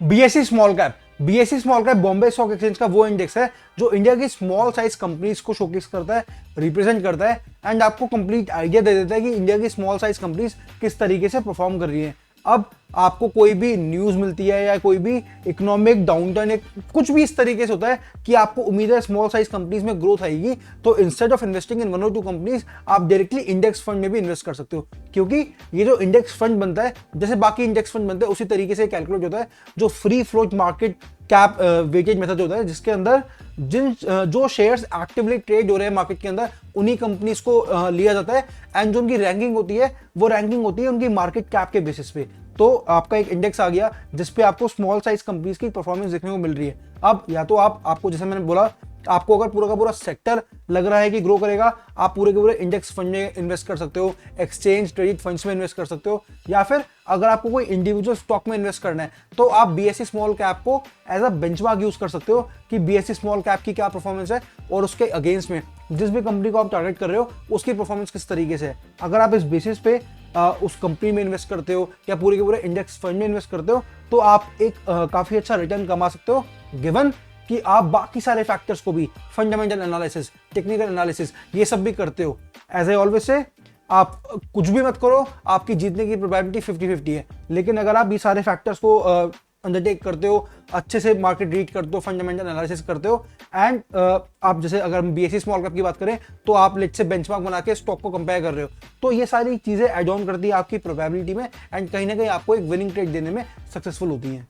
BSE small cap, BSE small cap Bombay stock exchange का वो index है जो इंडिया की स्मॉल साइज कंपनीज को शोकेस करता है, रिप्रेजेंट करता है एंड आपको कंप्लीट आइडिया दे देता है कि इंडिया की स्मॉल साइज कंपनीज किस तरीके से परफॉर्म कर रही है। अब आपको कोई भी न्यूज़ मिलती है या कोई भी इकोनॉमिक डाउनटर्न, कुछ भी इस तरीके से होता है कि आपको उम्मीद है स्मॉल साइज कंपनीज में ग्रोथ आएगी, तो इंस्टेड ऑफ इन्वेस्टिंग इन 1 और 2 कंपनीज आप डायरेक्टली इंडेक्स फंड में भी इन्वेस्ट कर सकते हो। क्योंकि ये जो इंडेक्स फंड बनता है, जैसे बाकी इंडेक्स फंड बनते हैं उसी तरीके से कैलकुलेट होता है, जो free float market cap weightage method होता है, जिसके अंदर जो शेयर्स एक्टिवली ट्रेड हो रहे हैं मार्केट के अंदर उन्हीं कंपनीज को लिया जाता है एंड जो उनकी रैंकिंग होती है वो रैंकिंग होती है उनकी मार्केट कैप के बेसिस पे। तो आपका एक इंडेक्स आ गया जिसपे आपको स्मॉल साइज कंपनीज की परफॉर्मेंस देखने को मिल रही है। अब या तो आपको जैसे मैंने बोला, आपको अगर पूरा का पूरा सेक्टर लग रहा है कि ग्रो करेगा, आप पूरे के पूरे इंडेक्स फंड में इन्वेस्ट कर सकते हो, एक्सचेंज ट्रेडेड फंड्स में इन्वेस्ट कर सकते हो, या फिर अगर आपको कोई इंडिविजुअल स्टॉक में इन्वेस्ट करना है तो आप बीएसई स्मॉल कैप को एज अ बेंचमार्क यूज कर सकते हो कि बीएसई स्मॉल कैप की क्या परफॉर्मेंस है और उसके अगेंस्ट में जिस भी कंपनी को आप टारगेट कर रहे हो उसकी परफॉर्मेंस किस तरीके से है। अगर आप इस बेसिस पे उस कंपनी में इन्वेस्ट करते हो या पूरे के पूरे इंडेक्स फंड में इन्वेस्ट करते हो तो आप एक काफी अच्छा रिटर्न कमा सकते हो, गिवन कि आप बाकी सारे फैक्टर्स को भी, फंडामेंटल एनालिसिस, टेक्निकल एनालिसिस, ये सब भी करते हो। एज आई ऑलवेज से, आप कुछ भी मत करो, आपकी जीतने की प्रोबेबिलिटी 50-50 है, लेकिन अगर आप ये सारे फैक्टर्स को अंडरटेक करते हो, अच्छे से मार्केट रीड करते हो, फंडामेंटल एनालिसिस करते हो एंड आप जैसे अगर हम बीएसई स्मॉल कैप की बात करें तो आप लेट्स से बेंचमार्क बना के स्टॉक को कंपेयर कर रहे हो, तो ये सारी चीजें एड ऑन करती है आपकी प्रोबेबिलिटी में एंड कहीं ना कहीं आपको एक विनिंग ट्रेड देने में सक्सेसफुल होती हैं।